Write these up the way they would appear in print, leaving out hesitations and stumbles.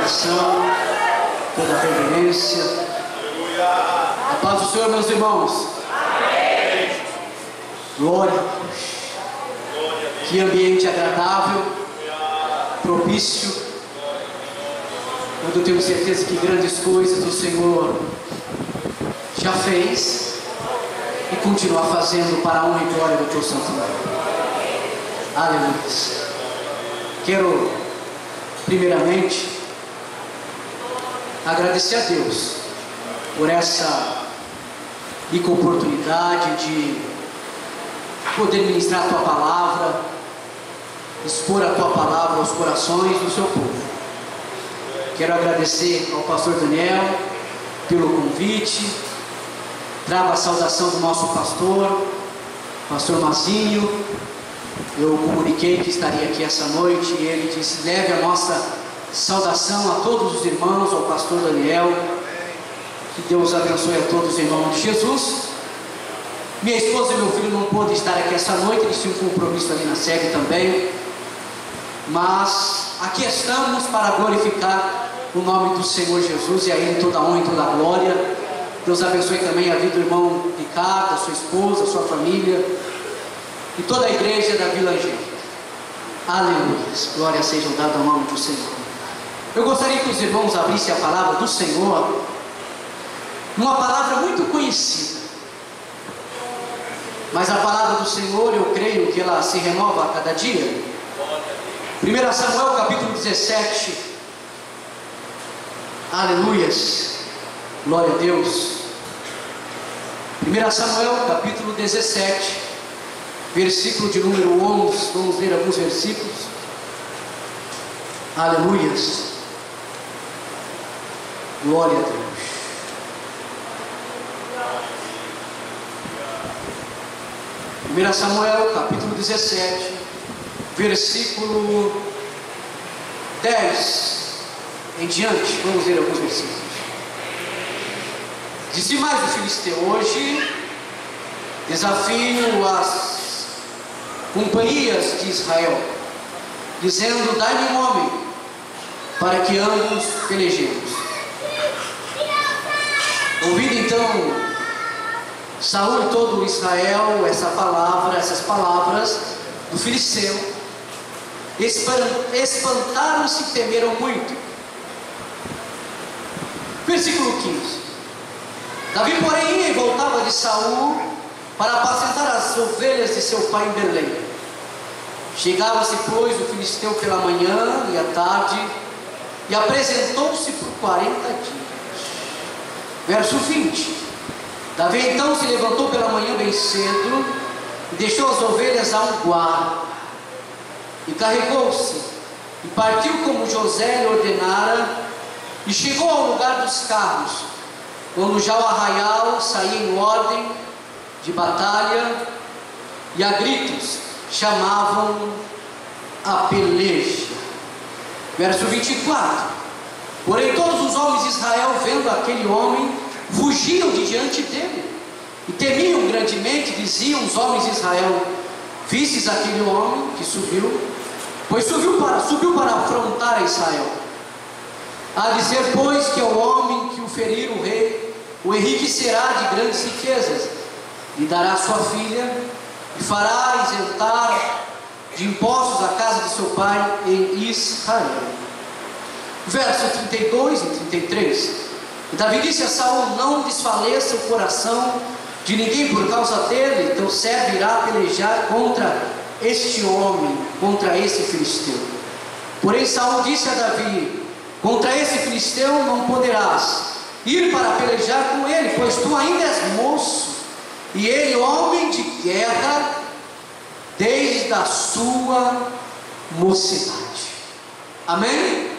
adoração, toda reverência. A paz do Senhor, meus irmãos. Glória a Deus. Que ambiente agradável, propício, onde eu tenho certeza que grandes coisas o Senhor já fez e continua fazendo para a honra e glória do teu santo nome. Aleluia. Quero primeiramente agradecer a Deus por essa rica oportunidade de poder ministrar a tua palavra, expor a tua palavra aos corações do seu povo. Quero agradecer ao pastor Daniel pelo convite. Trago a saudação do nosso pastor Mazinho. Eu comuniquei que estaria aqui essa noite e ele disse: leve a nossa saudação a todos os irmãos, ao pastor Daniel. Que Deus abençoe a todos em nome de Jesus. Minha esposa e meu filho não pôde estar aqui essa noite, eles tinham um compromisso ali na sede também. Mas aqui estamos para glorificar o nome do Senhor Jesus e a Ele toda a honra e toda a glória. Deus abençoe também a vida do irmão Ricardo, a sua esposa, a sua família e toda a igreja da Vila Angélica. Aleluia. Glórias sejam dadas ao nome do Senhor. Eu gostaria que os irmãos abrissem a palavra do Senhor, uma palavra muito conhecida, mas a palavra do Senhor, eu creio que ela se renova a cada dia. 1 Samuel capítulo 17. Aleluias. Glória a Deus. 1 Samuel capítulo 17, versículo de número 11. Vamos ler alguns versículos. Aleluias. Glória a Deus. 1 Samuel capítulo 17, versículo 10 em diante. Vamos ler alguns versículos. Disse mais o filisteu: hoje desafio as companhias de Israel, dizendo: dai-me um homem, para que ambos pelejemos. Ouvindo então Saul e todo Israel essas palavras do filisteu, espantaram-se e temeram muito. Versículo 15. Davi, porém, ia e voltava de Saul para apacentar as ovelhas de seu pai em Berlim. Chegava-se, pois, o filisteu pela manhã e à tarde, e apresentou-se por 40 dias. Verso 20. Davi então se levantou pela manhã bem cedo, e deixou as ovelhas a um guarda, e carregou-se, e partiu como José lhe ordenara, e chegou ao lugar dos carros, quando já o arraial saía em ordem de batalha, e a gritos chamavam a peleja. Verso 24. Porém todos os homens de Israel, vendo aquele homem, fugiam de diante dele, e temiam grandemente. Diziam os homens de Israel: vistes aquele homem que subiu? Pois subiu para afrontar a Israel. A dizer, pois, que ao homem que o ferir o rei o enriquecerá de grandes riquezas, lhe dará sua filha, e fará isentar de impostos a casa de seu pai em Israel. Versos 32 e 33. E Davi disse a Saul: não desfaleça o coração de ninguém por causa dele, teu servo irá pelejar contra este homem, contra esse filisteu. Porém Saul disse a Davi: contra esse filisteu não poderás ir para pelejar com ele, pois tu ainda és moço, e ele homem de guerra desde a sua mocidade. Amém?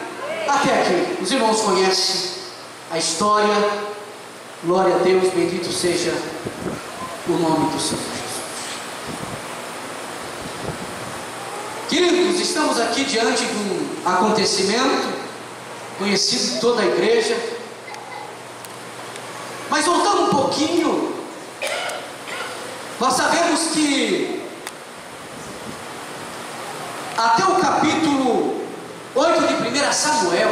Até aqui, os irmãos conhecem a história. Glória a Deus, bendito seja o nome do Senhor Jesus. Queridos, estamos aqui diante de um acontecimento conhecido de toda a igreja. Mas voltando um pouquinho, nós sabemos que até o capítulo 8 de 1 Samuel,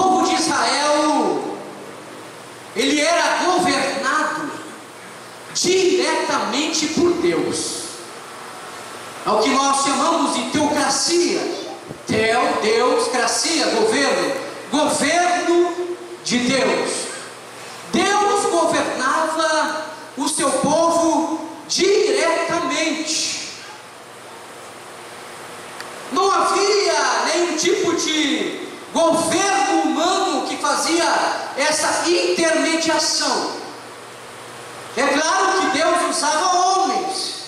povo de Israel, ele era governado diretamente por Deus. É o que nós chamamos de teocracia. Deus, cracia, governo de Deus. Deus governava o seu povo diretamente. Não havia nenhum tipo de governo humano que fazia essa intermediação. É claro que Deus usava homens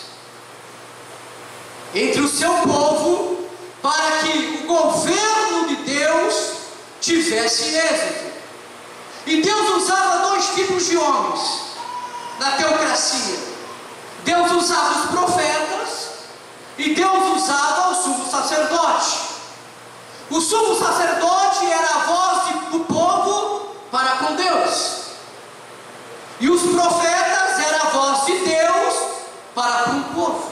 entre o seu povo para que o governo de Deus tivesse êxito. E Deus usava dois tipos de homens na teocracia. Deus usava os profetas e Deus usava o sumo sacerdote. O sumo sacerdote era a voz do povo para com Deus, e os profetas eram a voz de Deus para com o povo.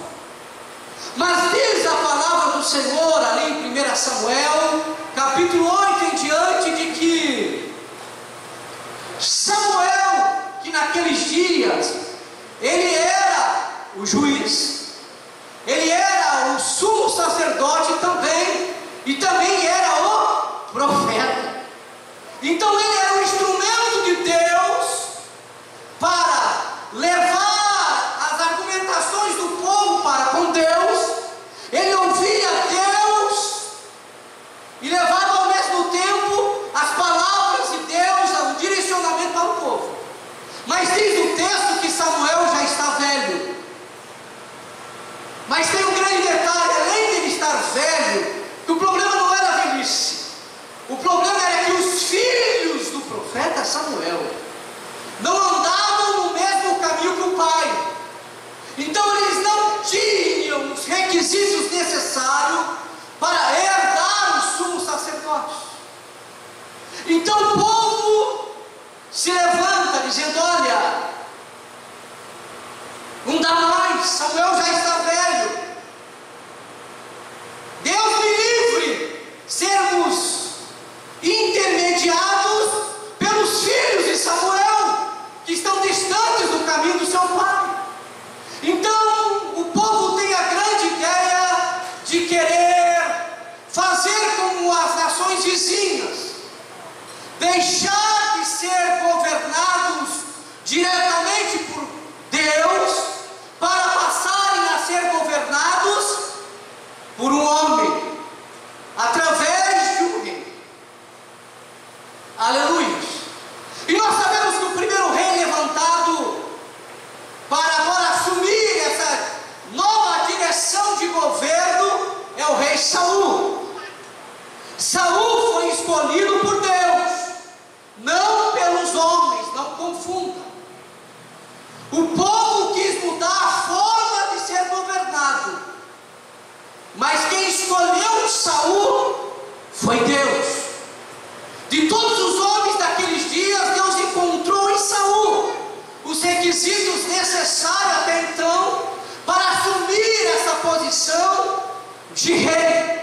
Mas diz a palavra do Senhor ali em 1 Samuel, capítulo 8 em diante, de que Samuel, que naqueles dias ele era o juiz, ele era o sumo sacerdote também, e também era o profeta. Então ele era o instrumento de Deus para levar as argumentações do povo para com Deus. Ele ouvia Deus e levava ao mesmo tempo as palavras de Deus, o direcionamento para o povo. Mas diz o texto que Samuel já está velho. Mas tem um grande detalhe: além de ele estar velho, que o problema não era a velhice, o problema era que os filhos do profeta Samuel não andavam no mesmo caminho que o pai. Então eles não tinham os requisitos necessários para herdar o sumo sacerdote. Então o povo se levanta dizendo: olha, não dá mais, Samuel já está velho. Deus me livre sermos intermediados pelos filhos de Samuel, que estão distantes do caminho do seu pai. Então o povo tem a grande ideia de querer fazer como as nações vizinhas, deixar de ser governados diretamente por Deus para passarem a ser governados por um homem, através de um rei. Aleluia. E nós sabemos que o primeiro rei levantado para agora assumir essa nova direção de governo é o rei Saul. Saul foi escolhido por Deus, não pelos homens, não confunda. O povo quis mudar a forma de ser governado, mas quem escolheu Saul foi Deus. De todos os homens daqueles dias, Deus encontrou em Saul os requisitos necessários até então para assumir essa posição de rei.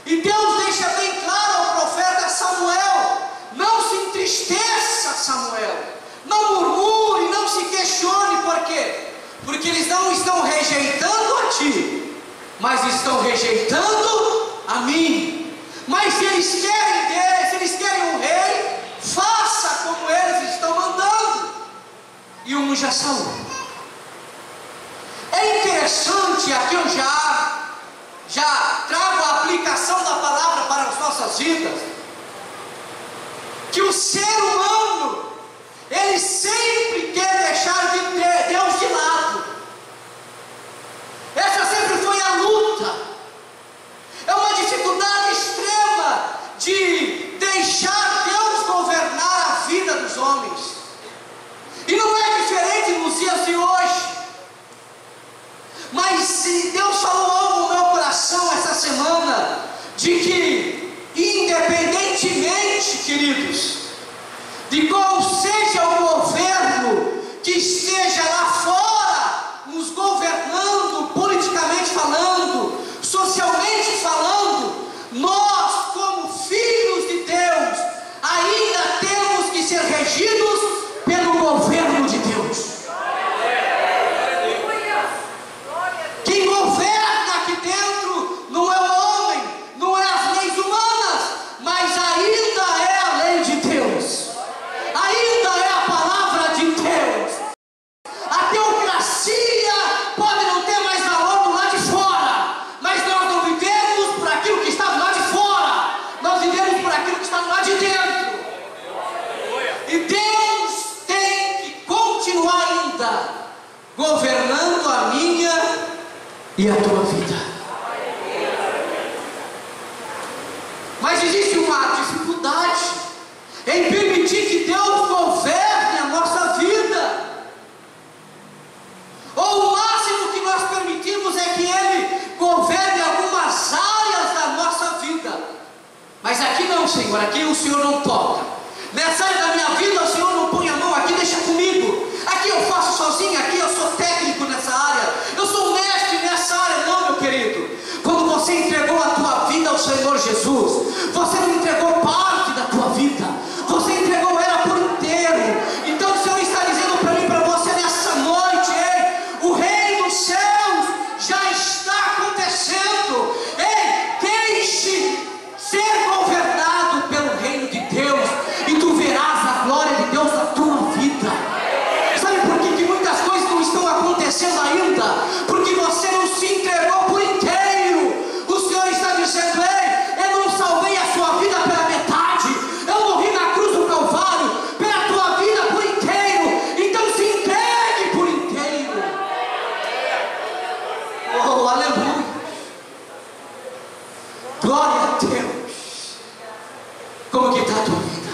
E Deus deixa bem claro ao profeta Samuel: não se entristeça, Samuel, não murmure, não se questione. Por quê? Porque eles não estão rejeitando a ti, mas estão rejeitando a mim. Mas se eles querem um rei, faça como eles estão mandando, e unja Saul. É interessante, aqui eu já trago a aplicação da palavra para as nossas vidas, que o ser humano, ele sempre quer deixar de ter Deus de lado. Essa sempre foi a luta. É uma dificuldade extrema de deixar Deus governar a vida dos homens. E não é diferente nos dias de hoje. Mas se Deus falou algo no meu coração essa semana, de que independentemente, queridos, de qual seja o governo que esteja em permitir que Deus governe a nossa vida. Ou o máximo que nós permitimos é que Ele governe algumas áreas da nossa vida. Mas aqui não, Senhor, aqui o Senhor não toca. Nessa área da minha vida, o Senhor não põe a mão, aqui deixa comigo. Aqui eu faço sozinho, aqui eu sou técnico nessa área, eu sou mestre nessa área. Não, meu querido. Quando você entregou a tua vida ao Senhor Jesus, você não entregou parte da tua vida, você entregou ela por inteiro. Então o Senhor está dizendo para mim, para você nessa noite: ei, o reino dos céus já está acontecendo. Ei, deixe ser governado pelo reino de Deus, e tu verás a glória de Deus na tua vida. Sabe por que muitas coisas não estão acontecendo ainda? Porque você não se entregou por inteiro. O Senhor está dizendo: ei, eu não salvei a sua vida pela metade, eu morri na cruz do Calvário pela tua vida por inteiro. Então se entregue por inteiro. Oh, aleluia, glória a Deus. Como que está a tua vida?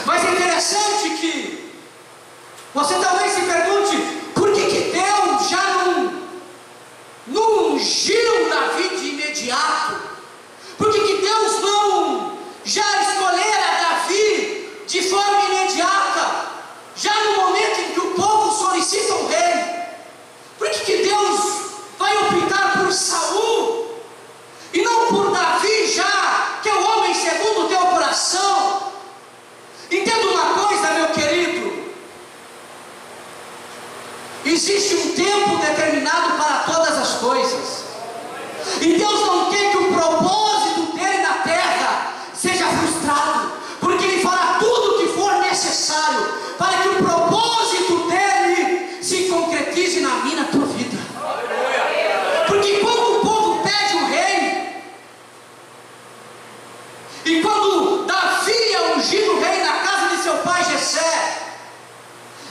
Mas é interessante que você talvez se pergunte: por que Deus já não ungiu Davi de imediato? Por que Deus não já escolhera Davi de forma imediata, já no momento em que o povo solicita um rei? Por que Deus vai optar por Saul e não por Davi, já que é o homem segundo o teu coração? Entenda uma coisa, meu querido: existe um tempo determinado para todas as coisas, e Deus não quer que o propósito dele na terra seja frustrado, porque Ele fará tudo o que for necessário para que o propósito dele se concretize na minha e na tua vida. Porque quando o povo pede um rei, e quando Davi é ungido rei na casa de seu pai Jessé,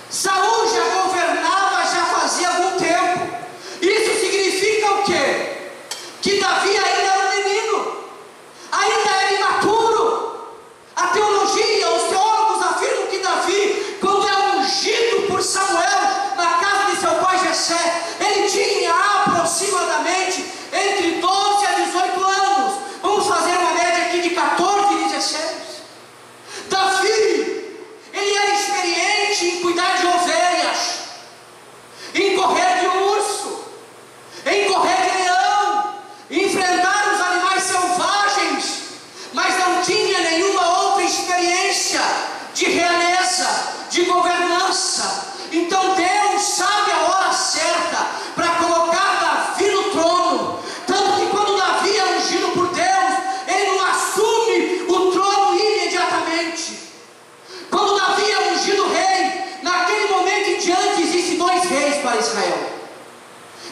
Saul já governava já fazia algum tempo. Isso significa o quê? Que Davi ainda era um menino, ainda era imaturo. A teologia, os teólogos afirmam que Davi, quando é ungido por Samuel na casa de seu pai Jessé, ele tinha aproximadamente entre 12 a 18 anos. Vamos fazer uma média aqui de 14 e 16. Davi, ele era experiente em cuidar de ovelhas, em correr de urso, em correr de leão, em enfrentar os animais selvagens, mas não tinha nenhuma outra experiência de realeza, de governança. Então Deus sabe a hora certa para colocar Davi no trono. Tanto que quando Davi é ungido por Deus, ele não assume o trono imediatamente. Quando Davi é ungido rei, naquele momento em diante existem dois reis para Israel.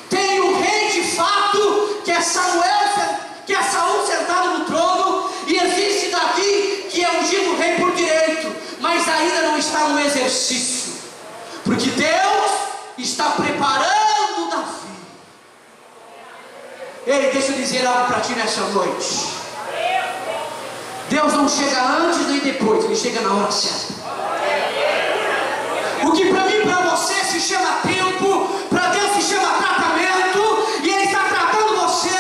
Tem o rei de fato, que é Saul sentado no trono, e existe Davi, que é ungido rei por direito, mas ainda não está no exercício, porque Deus está preparando Davi. Ei, deixa eu dizer algo para ti nessa noite: Deus não chega antes nem depois, Ele chega na hora certa. O que para mim e para você se chama tempo, para Deus se chama tratamento, e Ele está tratando você,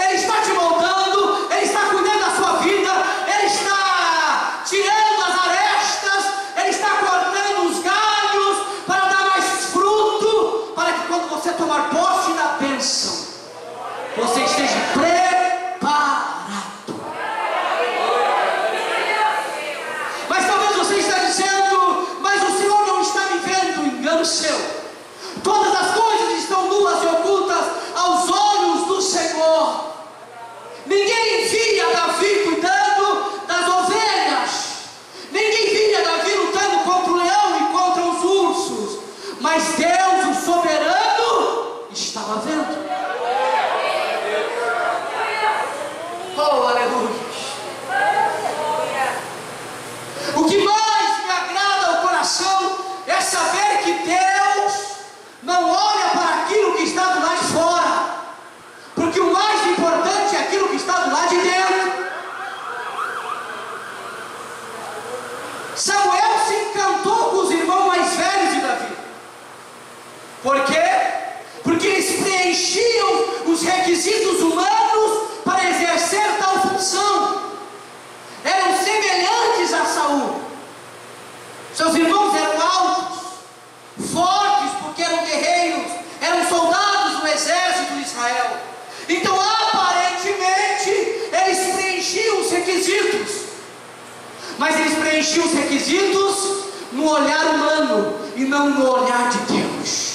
Ele está te moldando, Ele está cuidando da sua vida, Ele está tirando as arestas, Ele está cortando os galhos para dar mais fruto, para que quando você tomar posse da bênção, você esteja preparado. Mas talvez você esteja dizendo: mas o Senhor não está me vendo. Engano seu. Todas as coisas estão nuas e ocultas aos olhos do Senhor. Ninguém via Davi cuidando das ovelhas, ninguém via Davi lutando contra o leão e contra os ursos, mas Deus, o soberano, estava vendo. Oh, aleluia. O que mais me agrada ao coração é saber que Deus não olha para aquilo que está do lado de fora, porque o mais importante é aquilo que está do lado de dentro. Por quê? Porque eles preenchiam os requisitos humanos para exercer tal função. Eram semelhantes a Saul. Seus irmãos eram altos, fortes, porque eram guerreiros, eram soldados do exército de Israel. Então, aparentemente, eles preenchiam os requisitos, mas eles preenchiam os requisitos no olhar humano e não no olhar de Deus.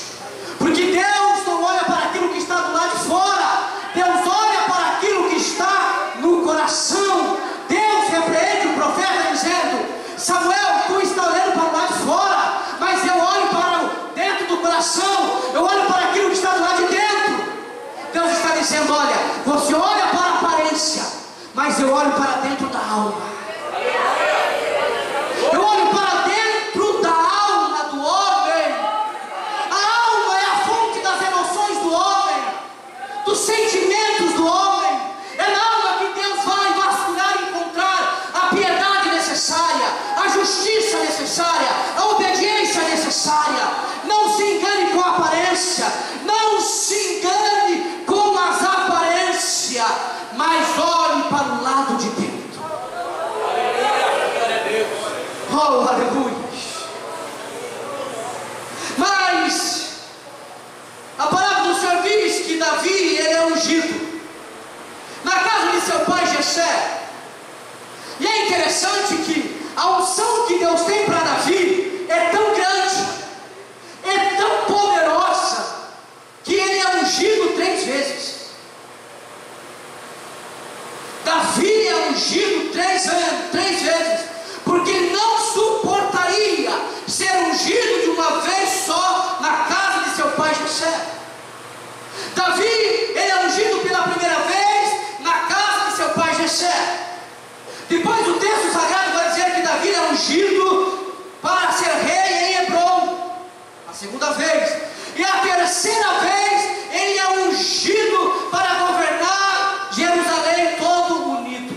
Porque Deus não olha para aquilo que está do lado de fora, Deus olha para aquilo que está no coração. Deus repreende o profeta dizendo: Samuel, tu está olhando para o lado de fora, mas eu olho para dentro do coração, eu olho para aquilo que está do lado de dentro. Deus está dizendo: olha, você olha para a aparência, mas eu olho para dentro da alma. Eu olho para dentro da alma do homem. A alma é a fonte das emoções do homem, dos sentimentos do homem. É na alma que Deus vai vasculhar e encontrar a piedade necessária, a justiça necessária, a obediência necessária. Não se engane com a aparência, não se engane com as aparências, mas olhe para o lado de dentro. Oh, aleluia. Mas a palavra do Senhor diz que Davi, ele é ungido na casa de seu pai Jessé. E é interessante que a unção que Deus tem para Davi é tão grande, é tão poderosa, que ele é ungido 3 vezes. Davi é ungido 3 vezes, porque não suportaria ser ungido de uma vez só na casa de seu pai Jessé. Davi, ele é ungido pela primeira vez na casa de seu pai Jessé. Depois o texto sagrado vai dizer que Davi é ungido para ser rei em Hebrom, a segunda vez. E a terceira vez ele é ungido para governar Jerusalém todo unido.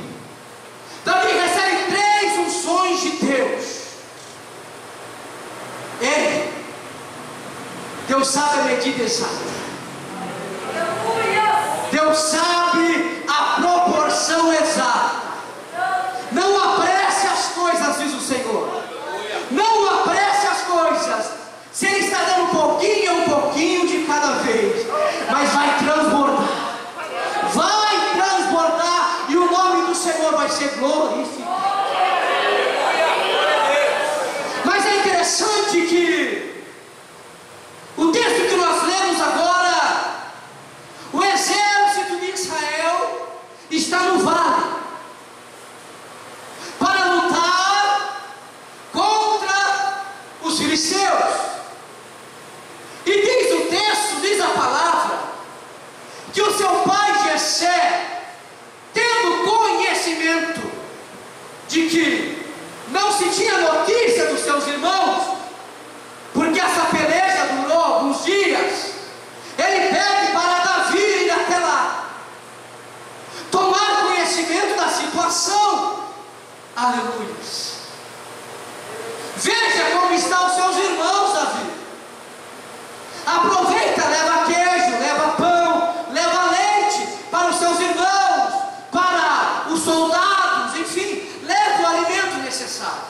Davi recebe 3 unções de Deus. Deus sabe a medida exata. Deus sabe a proporção exata. Não apresse as coisas, diz o Senhor. Não apresse as coisas. Se Ele está dando um pouquinho de cada vez, mas vai transbordar. Vai transbordar e o nome do Senhor vai ser glorificado. Mas é interessante que o texto que nós lemos agora, o exército de Israel está no vale para lutar contra os filisteus. E diz o texto, diz a palavra, que o seu pai Jessé, tendo conhecimento de que não se tinha notícia dos seus irmãos, porque essa peleja durou alguns dias, ele pede para Davi ir até lá, tomar conhecimento da situação. Aleluia. Veja como estão os seus irmãos, Davi. Aproveita, leva queijo, leva pão, leva leite para os seus irmãos, para os soldados, enfim, leva o alimento necessário.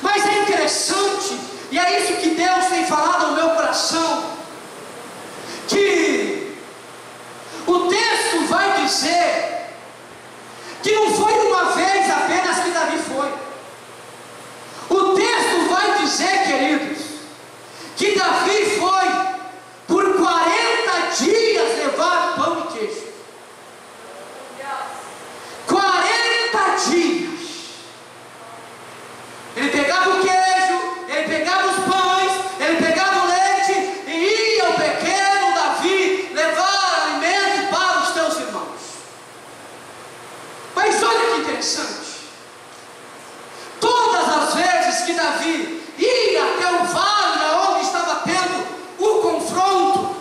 Mas é interessante, e é isso que Deus tem falado ao meu coração, que o texto vai dizer que não foi uma vez apenas que Davi foi. O texto vai dizer, queridos, que Davi foi por 40 dias levar pão e queijo. 40 dias. Ele pegava o queijo, ele pegava os pães, ele pegava o leite e ia o pequeno Davi levar alimento para os teus irmãos. Mas olha que interessante. Todas as vezes que Davi ia até o vale onde estava tendo o confronto,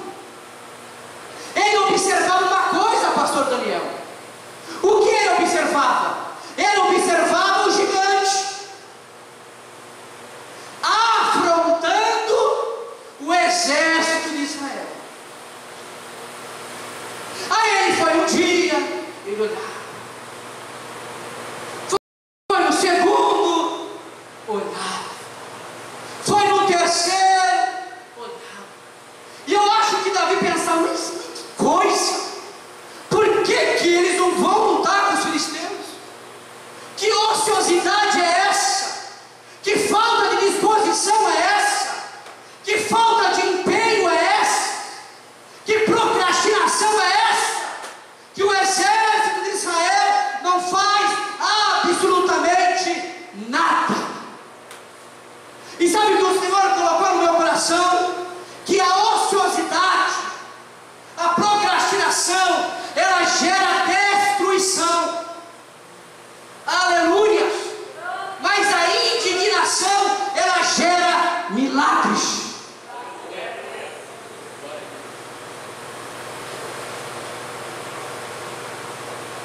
ele observava uma coisa, pastor Daniel. O que ele observava? Ele observava o gigante afrontando o exército primeiro dia, ele olhava. Foi no segundo, olhava. Foi no terceiro, olhava. E eu acho que Davi pensava, mas que coisa! Por que eles não vão lutar com os filisteus? Que ociosidade é essa? Que falta de disposição é essa? Que falta de empenho é essa? Que procrastinação é essa? Que o exército de Israel não faz absolutamente nada. E sabe o que o Senhor colocou no meu coração? Que a ociosidade, a procrastinação, ela gera destruição. Aleluia! Mas a indignação, ela gera milagres.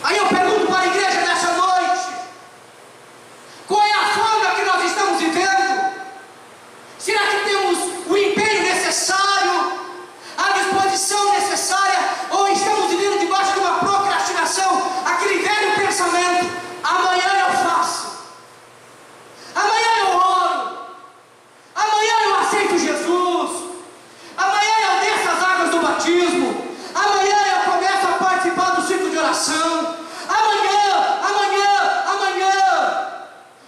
Aí eu pergunto para a igreja nessa noite: qual é a forma que nós estamos vivendo? Será que temos o empenho necessário, a disposição necessária, ou estamos vivendo debaixo de uma procrastinação, aquele velho pensamento: amanhã eu faço, amanhã eu oro, amanhã eu aceito Jesus, amanhã eu desço as águas do batismo, amanhã eu começo a participar do ciclo de oração, amanhã.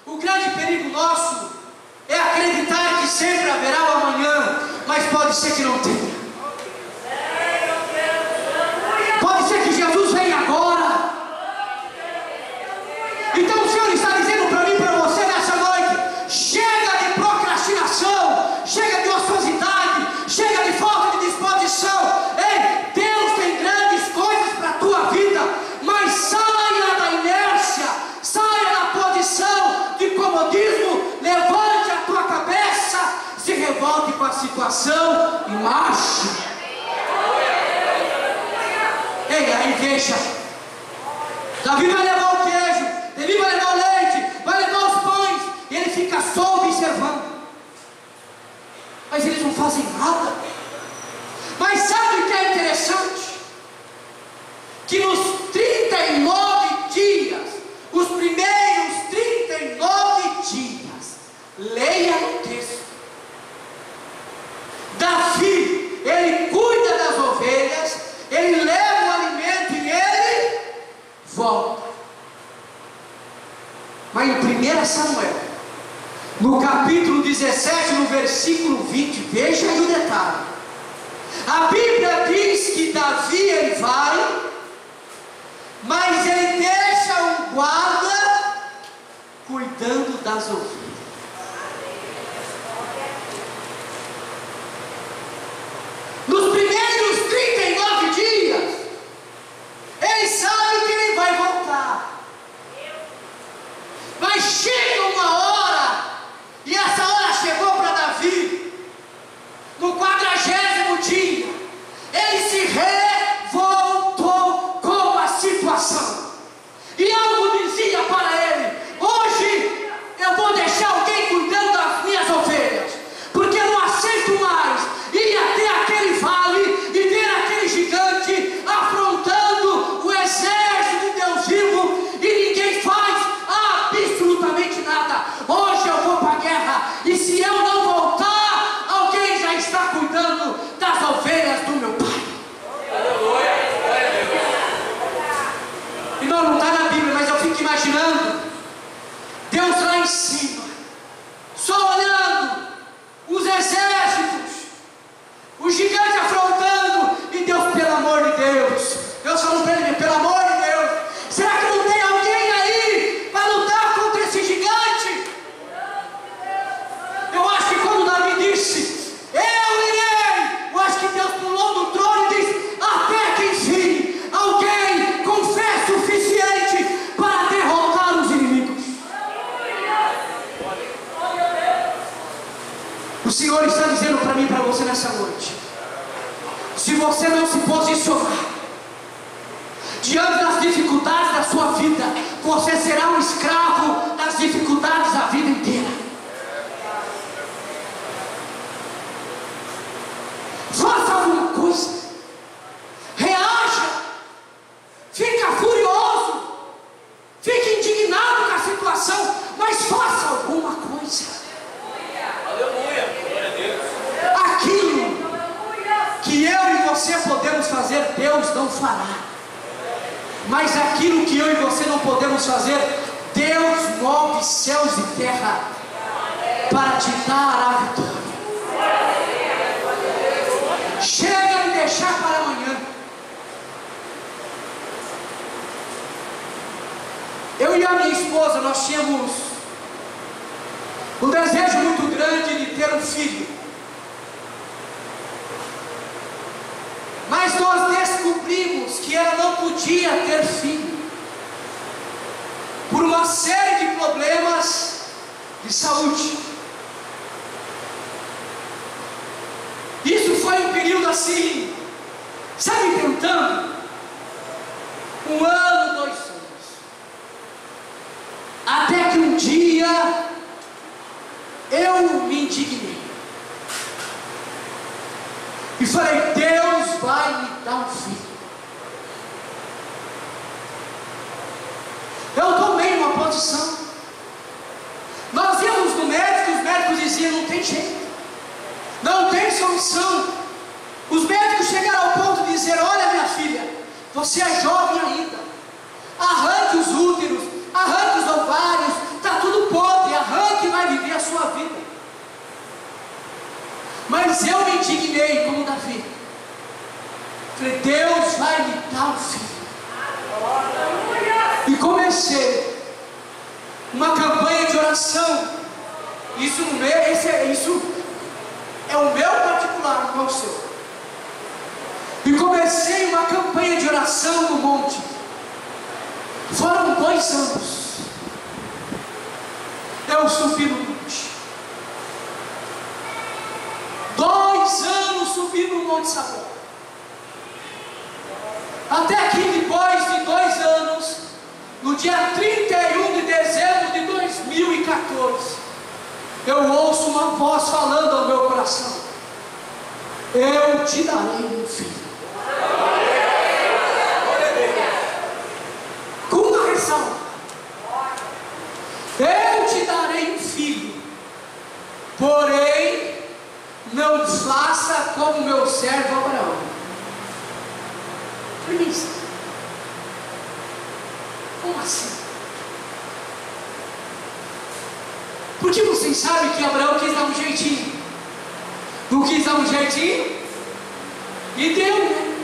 O grande perigo nosso é acreditar que sempre haverá o amanhã, mas pode ser que não tenha. Pode ser que Jesus venha agora. Então o Senhor está dizendo para mim e para você nessa noite: chega de procrastinação, chega de ociosidade, chega de falta de disposição. Ei, Deus tem grandes coisas para a tua vida, mas saia da inércia, saia da posição de comodismo, levante a tua cabeça, se revolte com a situação e marche. Ei, aí veja, Davi vai levar o queijo, Davi vai levar o leite, vai levar os pães, e ele fica só observando. Mas eles não fazem nada. Mas sabe o que é interessante? Que nos 39 dias, os primeiros 39 dias, leia o texto, Davi, ele cuida das ovelhas, ele leva o alimento e ele volta. Mas em 1 Samuel, no capítulo 17, no versículo 20, veja aí o detalhe. A Bíblia diz que Davi ele vai, mas ele deixa um guarda cuidando das ovelhas. Nos primeiros 39 dias, ele sabe que ele vai voltar. Mas chega uma hora, e essa hora chegou para Davi, no 40º dia, ele se revoltou com a situação. E algo dizia para ele: hoje eu vou deixar alguém cuidando das minhas ovelhas, porque eu não aceito mais ir até aquele vale e ver aquele gigante afrontando o exército de Deus vivo, e ninguém faz absolutamente nada. Hoje eu vou para a guerra, e se eu não voltar, alguém já está cuidando das ovelhas do meu pai. E não está na Bíblia, mas eu fico imaginando Deus lá em cima, só olhando os exércitos, o gigante afrontando, e Deus, pelo amor de Deus, Deus falando para ele: pelo amor de Deus, será que não tem alguém aí para lutar contra esse gigante? Eu acho que quando Davi disse: eu irei, eu acho que Deus pulou do trono e disse: até que enfim alguém com fé suficiente para derrotar os inimigos. O Senhor está dizendo para mim e para você nessa noite: se você não se posicionar diante das dificuldades da sua vida, você será um escravo das dificuldades a vida inteira. Faça alguma coisa, reaja. Deus não fará. Mas aquilo que eu e você não podemos fazer, Deus move céus e terra para te dar a vitória. Chega de deixar para amanhã. Eu e a minha esposa, nós tínhamos um desejo muito grande de ter um filho. Mas nós descobrimos que ela não podia ter filho por uma série de problemas de saúde. Isso foi um período assim, sabe, tentando 1 ano, 2 anos, até que um dia eu me indignei e falei: Deus vai me dar um filho. Eu tomei uma posição. Nós íamos no médico, os médicos diziam: não tem jeito, não tem solução. Os médicos chegaram ao ponto de dizer: olha, minha filha, você é jovem ainda, arranque os úteros, arranque os ovários, está tudo podre, arranque e vai viver a sua vida. Mas eu me indignei como Davi. Falei: Deus vai me dar um filho. E comecei uma campanha de oração. Isso é o meu particular, não é o seu. E comecei uma campanha de oração no monte. Foram 2 anos. Eu subi no monte. 2 anos subi no Monte Sabor. Até que depois de 2 anos, no dia 31 de dezembro de 2014, eu ouço uma voz falando ao meu coração: eu te darei um filho. Com uma ressalva: eu te darei um filho, porém não faça como meu servo Abraão. Premissa. Como assim? Porque vocês sabem que Abraão quis dar um jeitinho. Não quis dar um jeitinho? E deu, né?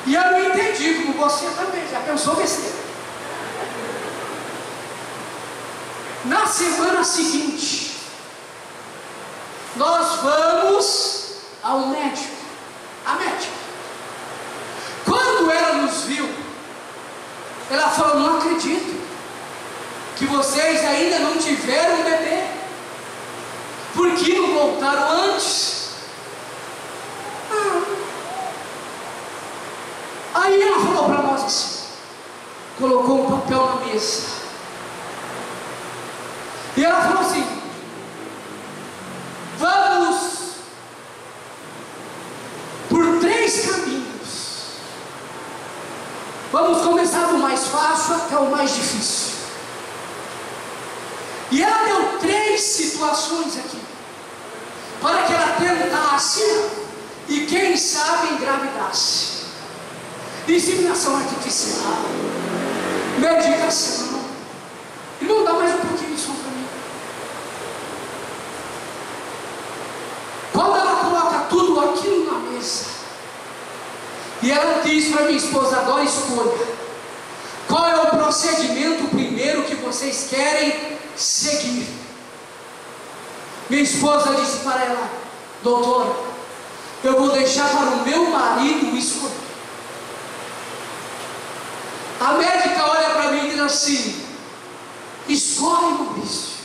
E eu não entendi, como você também, já pensou besteira. Na semana seguinte, nós vamos ao médico. A médica, quando ela nos viu, ela falou: não acredito que vocês ainda não tiveram um bebê. Por que não voltaram antes? Aí ela falou para nós assim, colocou um papel na mesa, e ela falou assim: vamos por 3 caminhos. Vamos começar do mais fácil até o mais difícil. E ela deu 3 situações aqui, para que ela tentasse e quem sabe engravidasse. Inseminação artificial, medicação. E não dá mais um pouquinho de som para mim. Quando ela coloca tudo aquilo na mesa, e ela diz para minha esposa: agora escolha, qual é o procedimento primeiro que vocês querem seguir? Minha esposa disse para ela: doutora, eu vou deixar para o meu marido escolher. A médica olha para mim e diz assim: escolhe, Maurício.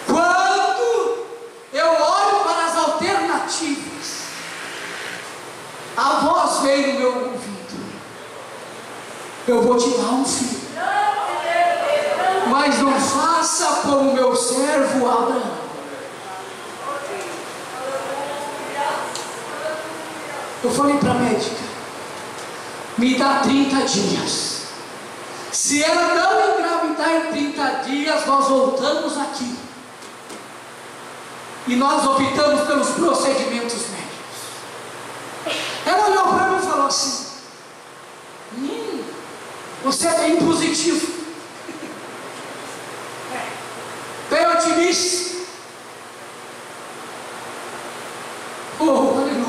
Quando eu olho para as alternativas, a voz veio no meu ouvido: eu vou te dar um filho, mas não faça como meu servo Abraão. Eu falei para a médica: me dá 30 dias. Se ela não engravidar em 30 dias, nós voltamos aqui. E nós optamos pelos procedimentos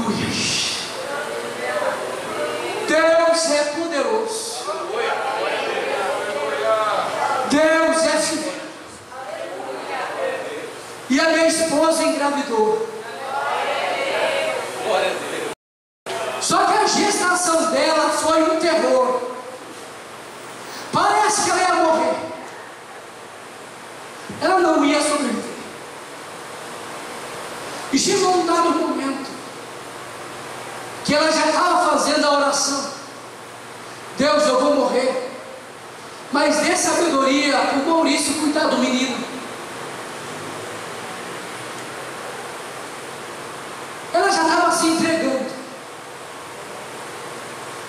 Aleluia. Deus é poderoso. Deus é fiel. E a minha esposa engravidou. Só que a gestação dela foi um terror. Parece que ela ia morrer. Ela não ia sobreviver. E chegou um dado momento que ela já estava fazendo a oração: Deus, eu vou morrer, mas dê sabedoria para o Maurício cuidar do menino. Ela já estava se entregando.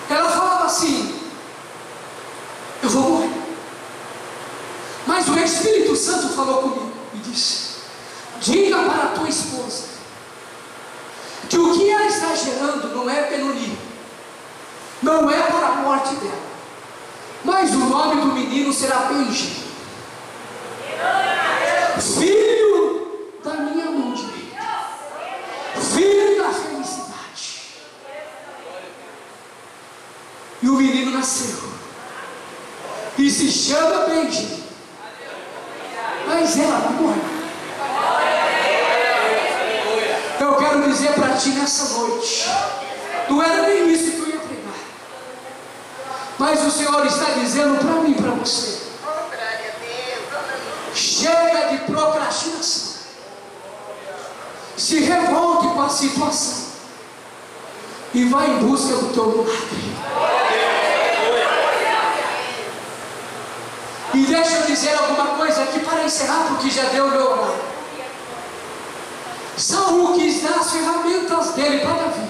Ela falava assim: eu vou morrer. Mas o Espírito Santo falou comigo e disse: diga para a tua esposa que o que ela está gerando não é Benoni, não é para a morte dela, mas o nome do menino será Benji, filho da minha mão direita, filho da felicidade. E o menino nasceu e se chama Benji, mas ela vai morrer. Eu quero dizer para ti nessa noite, não era nem isso que eu ia pregar, mas o Senhor está dizendo para mim e para você: chega de procrastinação, se revolte com a situação e vai em busca do teu milagre. E deixa eu dizer alguma coisa aqui para encerrar, porque já deu o meu horário. Saul quis dar as ferramentas dele para Davi.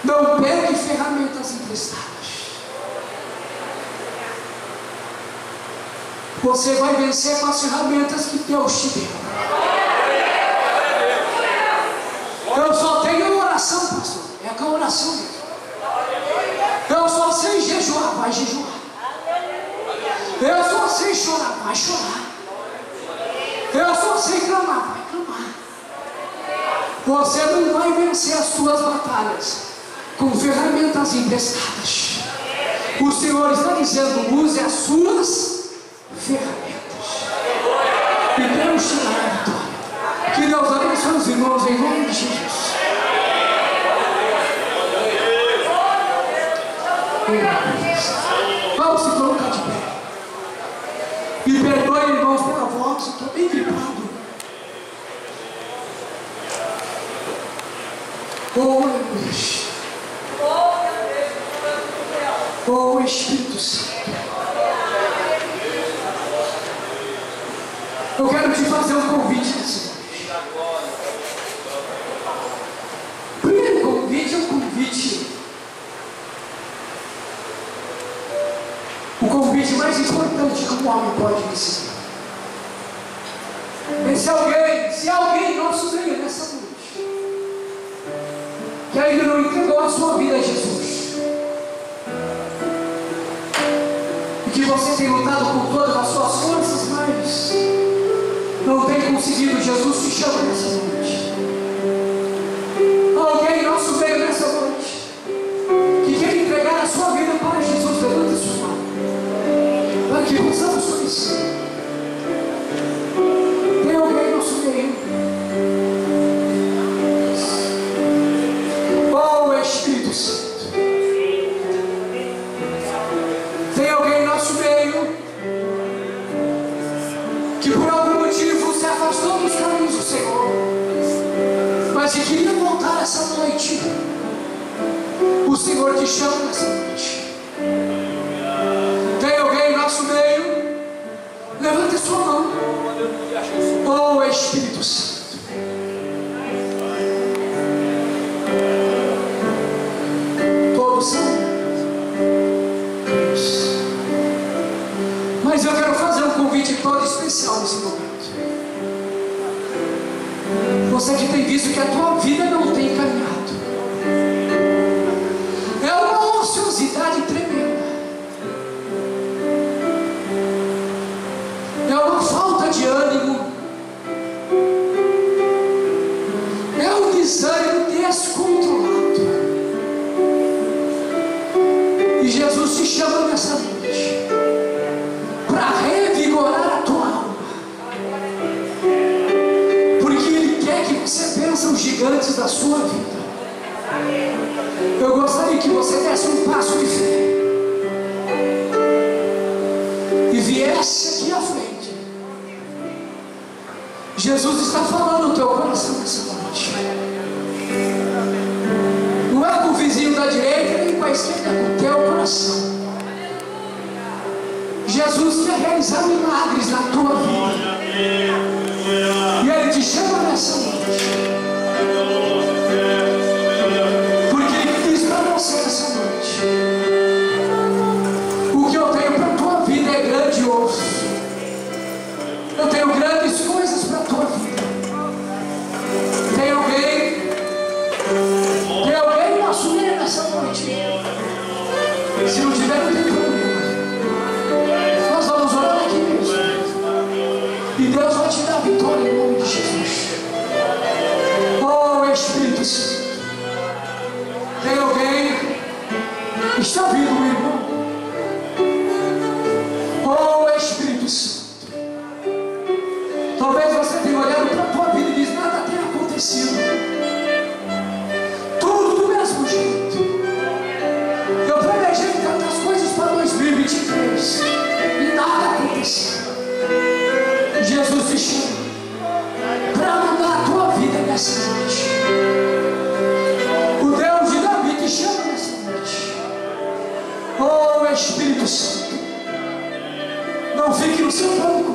Não pegue ferramentas emprestadas. Você vai vencer com as ferramentas que Deus te deu. Eu só tenho oração, pastor. É com a oração mesmo. Eu só sei jejuar, vai jejuar. Eu só sei chorar, vai chorar. Eu só sei clamar, vai clamar. Você não vai vencer as suas batalhas com ferramentas emprestadas. O Senhor está dizendo: use as suas ferramentas e Deus te dará a vitória. Que Deus abençoe os irmãos em nome de Jesus. Vamos se colocar de pé. Me perdoe, irmãos, pela voz, estou bem gripado. Oh, Espírito Santo. Eu quero te fazer um convite nessa noite. O primeiro convite é um convite. O convite mais importante que um homem pode receber. Se alguém nosso meio nessa noite que ainda não entregou a sua vida a Jesus, e que você tem lutado com todas as suas forças, mas não tem conseguido, Jesus te chama nessa noite. Alguém nosso meio nessa noite que quer entregar a sua vida para Jesus, levanta sua mão para que possamos conhecer. Tem alguém no nosso meio? Oh, Espírito Santo. Tem alguém no nosso meio que por algum motivo se afastou dos caminhos do Senhor, mas que queria voltar essa noite? O Senhor te chama nessa noite. Tem alguém no nosso meio? Levante sua mão. Oh, Espírito Santo. Todos são Deus. Mas eu quero fazer um convite todo especial nesse momento. Você que tem visto que a tua vida não tem caminhado, é uma ociosidade tremenda, é uma falta de ânimo, desânimo descontrolado. E Jesus te chama nessa noite para revigorar a tua alma, porque Ele quer que você pense os gigantes da sua vida. Eu gostaria que você desse um passo de fé e viesse aqui à frente. Jesus está falando no teu coração nessa noite. Não é com o vizinho da direita nem com a esquerda, é com o teu coração. Jesus quer realizar milagres na tua vida, e Ele te chama nessa noite, porque Ele diz para você nessa noite: o que eu tenho para a tua vida é grandioso. Eu tenho grandes coisas para a tua vida. Tem alguém no assunto nessa noite? Se não tiver, não tem problema. Nós vamos orar aqui mesmo, e Deus vai te dar vitória em nome de Jesus. Oh Espírito Santo, tem alguém que está vindo, meu irmão? Oh Espírito Santo, talvez você tenha olhado para a tua vida e diz: nada tem acontecido, tudo do mesmo jeito. Eu planejei tantas coisas para 2023 e nada aconteceu. Jesus te chama para mudar a tua vida nessa noite. O Deus de Davi te chama nessa noite. Oh Espírito Santo, não fique no seu banco.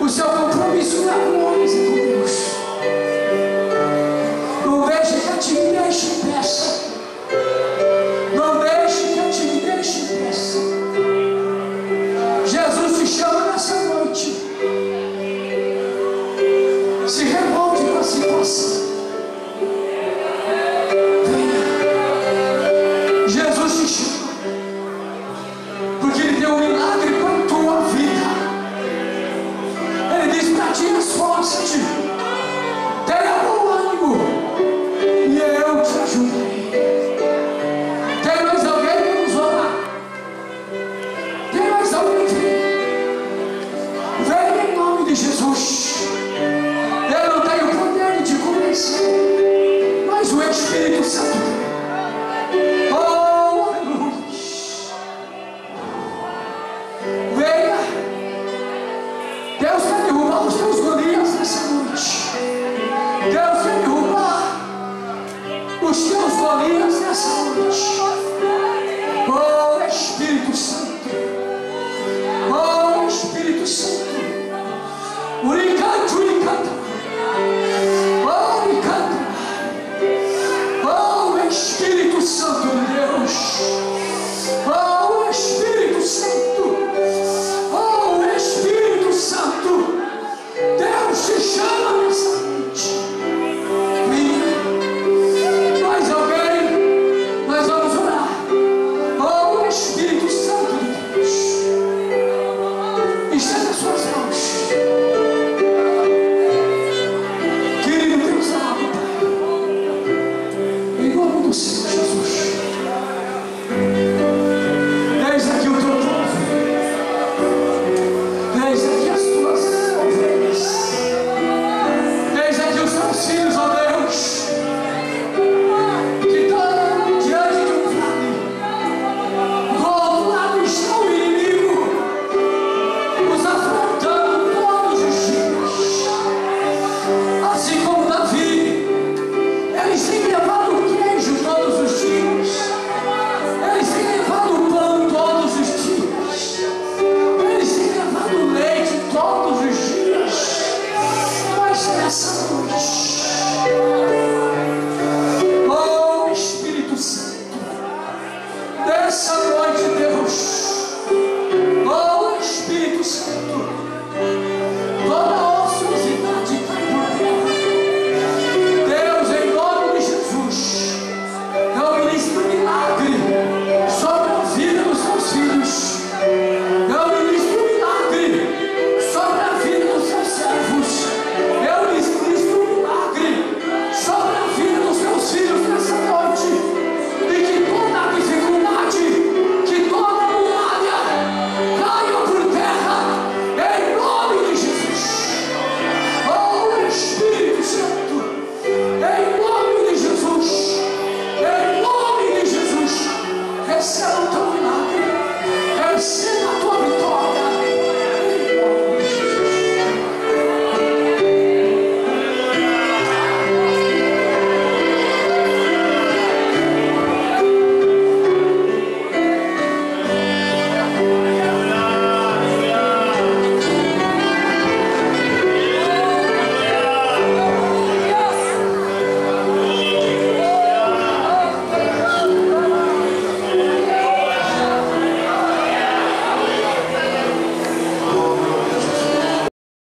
O seu compromisso não é com homens, é com Deus. Não deixe que a timidez te impeça. Não deixe que a timidez te impeça. Jesus te chama nessa noite. Se revolte com a situação. Venha. Jesus te chama, porque Ele tem um milagre para a tua vida. Ele diz para ti: esforça-te, tenha bom ânimo, e eu te ajudarei. Tem mais alguém que nos orar? Tem mais alguém que vem em nome de Jesus? Eu não tenho poder de te convencer, mas o Espírito Santo